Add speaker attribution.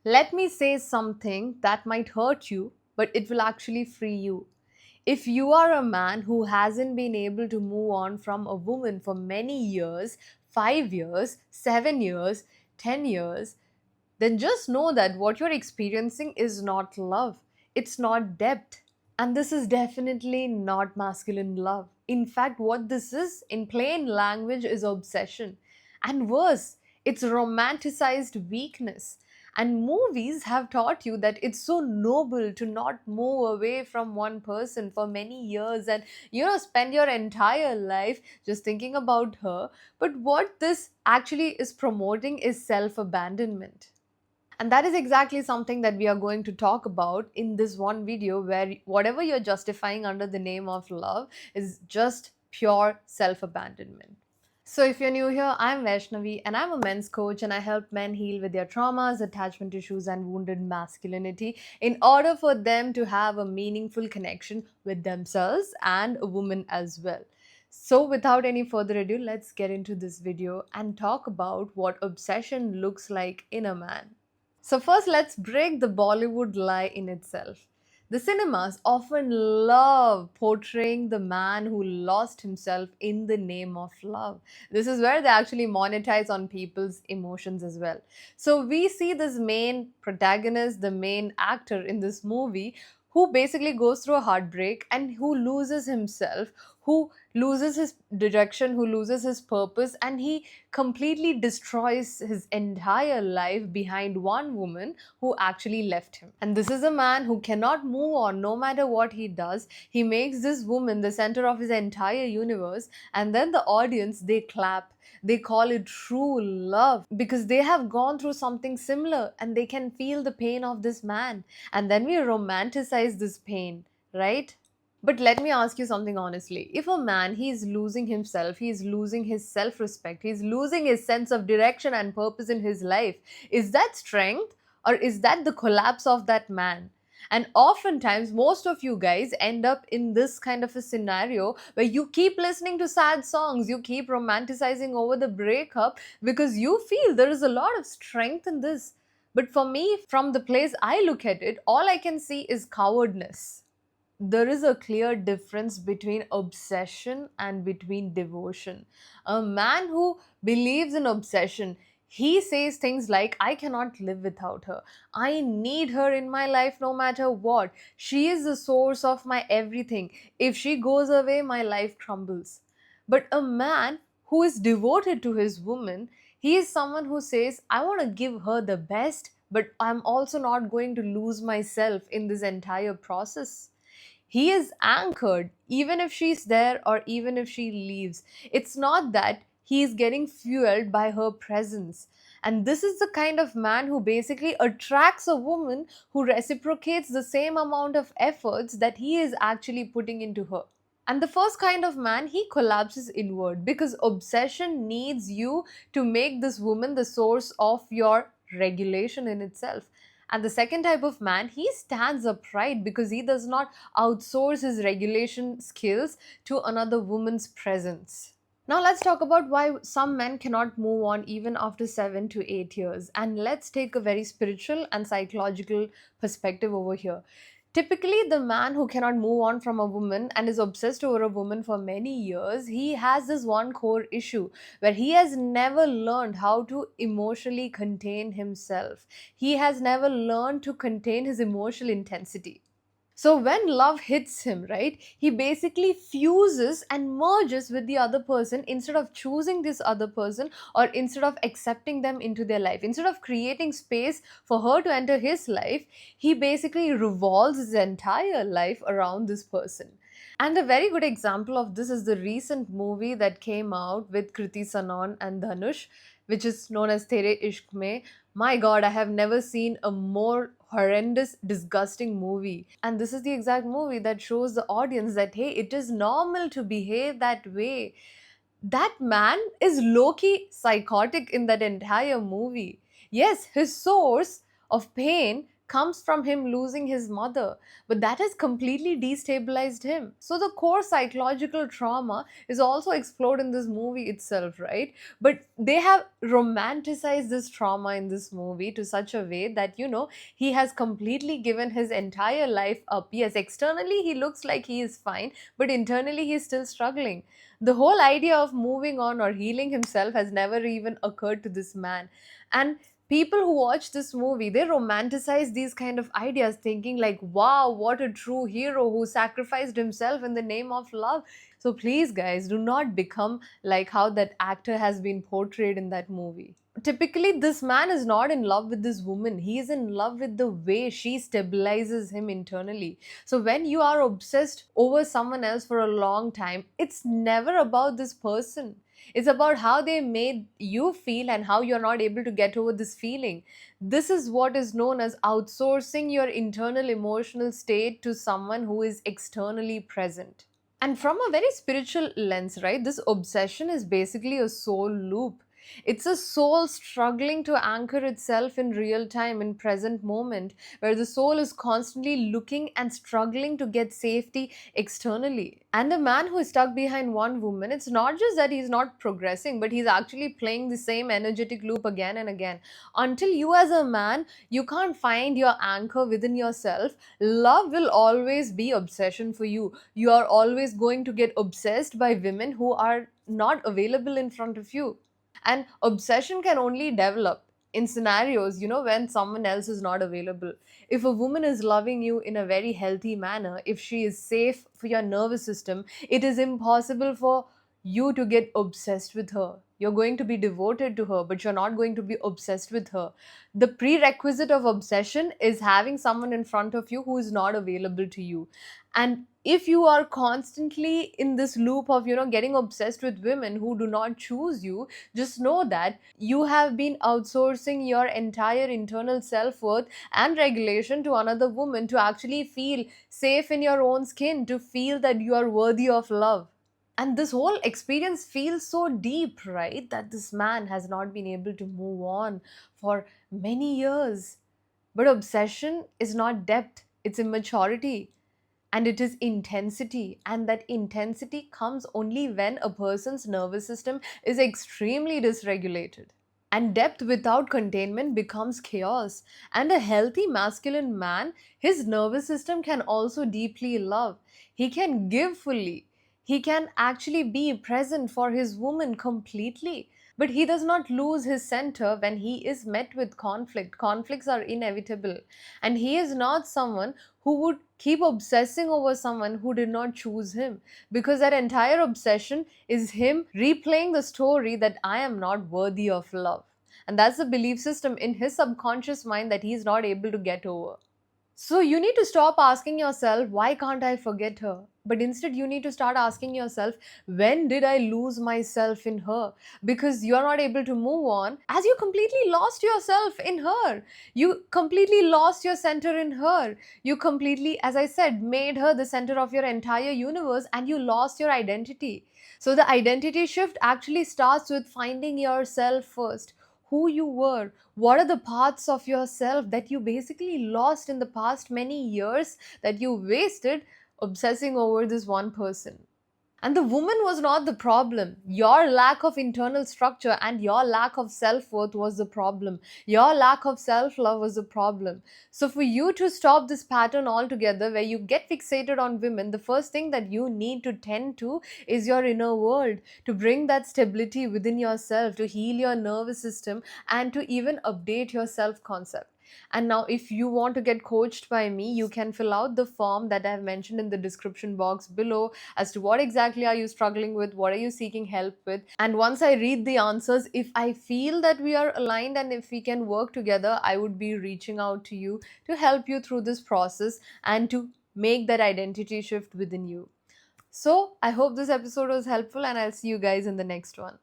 Speaker 1: Let me say something that might hurt you, but it will actually free you. If you are a man who hasn't been able to move on from a woman for many years, 5 years, 7 years, 10 years, then just know that what you're experiencing is not love. It's not depth. And this is definitely not masculine love. In fact, what this is, in plain language, is obsession. And worse, it's romanticized weakness. And movies have taught you that it's so noble to not move away from one person for many years and, spend your entire life just thinking about her. But what this actually is promoting is self abandonment. And that is exactly something that we are going to talk about in this one video, where whatever you're justifying under the name of love is just pure self abandonment. So, if you're new here, I'm Vaishnavi and I'm a men's coach, and I help men heal with their traumas, attachment issues, and wounded masculinity in order for them to have a meaningful connection with themselves and a woman as well. So, without any further ado, let's get into this video and talk about what obsession looks like in a man. So, first, let's break the Bollywood lie in itself. The cinemas often love portraying the man who lost himself in the name of love. This is where they actually monetize on people's emotions as well. So, we see this main protagonist, the main actor in this movie, who basically goes through a heartbreak and who loses himself, who loses his direction, who loses his purpose, and he completely destroys his entire life behind one woman who actually left him. And this is a man who cannot move on no matter what he does. He makes this woman the center of his entire universe, and then the audience, they clap. They call it true love because they have gone through something similar and they can feel the pain of this man. And then we romanticize this pain, right? But let me ask you something honestly. If a man, he is losing himself, he is losing his self-respect, he is losing his sense of direction and purpose in his life, is that strength or is that the collapse of that man? And oftentimes, most of you guys end up in this kind of a scenario where you keep listening to sad songs, you keep romanticizing over the breakup because you feel there is a lot of strength in this. But for me, from the place I look at it, all I can see is cowardness. There is a clear difference between obsession and between devotion. A man who believes in obsession, he says things like, I cannot live without her. I need her in my life no matter what. She is the source of my everything. If she goes away, my life crumbles. But a man who is devoted to his woman, he is someone who says, I want to give her the best, but I'm also not going to lose myself in this entire process. He is anchored even if she's there or even if she leaves. It's not that he is getting fueled by her presence. And this is the kind of man who basically attracts a woman who reciprocates the same amount of efforts that he is actually putting into her. And the first kind of man, he collapses inward because obsession needs you to make this woman the source of your regulation in itself. And the second type of man, he stands upright because he does not outsource his regulation skills to another woman's presence. Now, let's talk about why some men cannot move on even after 7 to 8 years. And let's take a very spiritual and psychological perspective over here. Typically, the man who cannot move on from a woman and is obsessed over a woman for many years, he has this one core issue where he has never learned how to emotionally contain himself. He has never learned to contain his emotional intensity. So when love hits him, right, he basically fuses and merges with the other person instead of choosing this other person or instead of accepting them into their life. Instead of creating space for her to enter his life, he basically revolves his entire life around this person. And a very good example of this is the recent movie that came out with Kriti Sanon and Dhanush, which is known as Tere Ishq Mein. My god, I have never seen a more horrendous, disgusting movie. And this is the exact movie that shows the audience that, hey, it is normal to behave that way. That man is low key psychotic in that entire movie. Yes, his source of pain comes from him losing his mother, but that has completely destabilized him. So the core psychological trauma is also explored in this movie itself, right? But they have romanticized this trauma in this movie to such a way that, he has completely given his entire life up. Yes, externally he looks like he is fine, but internally he's still struggling. The whole idea of moving on or healing himself has never even occurred to this man. And people who watch this movie, they romanticize these kind of ideas, thinking like, wow, what a true hero who sacrificed himself in the name of love. So please guys, do not become like how that actor has been portrayed in that movie. Typically this man is not in love with this woman, he is in love with the way she stabilizes him internally. So when you are obsessed over someone else for a long time, it's never about this person. It's about how they made you feel and how you're not able to get over this feeling. This is what is known as outsourcing your internal emotional state to someone who is externally present. And from a very spiritual lens, right, this obsession is basically a soul loop. It's a soul struggling to anchor itself in real time, in present moment, where the soul is constantly looking and struggling to get safety externally. And the man who is stuck behind one woman, it's not just that he's not progressing, but he's actually playing the same energetic loop again and again. Until you, as a man, you can't find your anchor within yourself, love will always be obsession for you. You are always going to get obsessed by women who are not available in front of you. And obsession can only develop in scenarios, when someone else is not available. If a woman is loving you in a very healthy manner, if she is safe for your nervous system, it is impossible for you to get obsessed with her. You're going to be devoted to her, but you're not going to be obsessed with her. The prerequisite of obsession is having someone in front of you who is not available to you. And if you are constantly in this loop of, getting obsessed with women who do not choose you, just know that you have been outsourcing your entire internal self-worth and regulation to another woman to actually feel safe in your own skin, to feel that you are worthy of love. And this whole experience feels so deep, right? That this man has not been able to move on for many years. But obsession is not depth, it's immaturity, and it is intensity. And that intensity comes only when a person's nervous system is extremely dysregulated. And depth without containment becomes chaos. And a healthy masculine man, his nervous system can also deeply love. He can give fully. He can actually be present for his woman completely. But he does not lose his center when he is met with conflict. Conflicts are inevitable. And he is not someone who would keep obsessing over someone who did not choose him, because that entire obsession is him replaying the story that I am not worthy of love. And that's the belief system in his subconscious mind that he is not able to get over. So you need to stop asking yourself, why can't I forget her? But instead, you need to start asking yourself, when did I lose myself in her? Because you're not able to move on as you completely lost yourself in her. You completely lost your center in her. You completely, as I said, made her the center of your entire universe, and you lost your identity. So the identity shift actually starts with finding yourself first, who you were. What are the parts of yourself that you basically lost in the past many years, that you wasted obsessing over this one person? And the woman was not the problem. Your lack of internal structure and your lack of self worth was the problem. Your lack of self love was the problem. So, for you to stop this pattern altogether, where you get fixated on women, the first thing that you need to tend to is your inner world, to bring that stability within yourself, to heal your nervous system, and to even update your self concept. And now, if you want to get coached by me, you can fill out the form that I have mentioned in the description box below as to what exactly are you struggling with, what are you seeking help with. And once I read the answers, if I feel that we are aligned and if we can work together, I would be reaching out to you to help you through this process and to make that identity shift within you. So, I hope this episode was helpful, and I'll see you guys in the next one.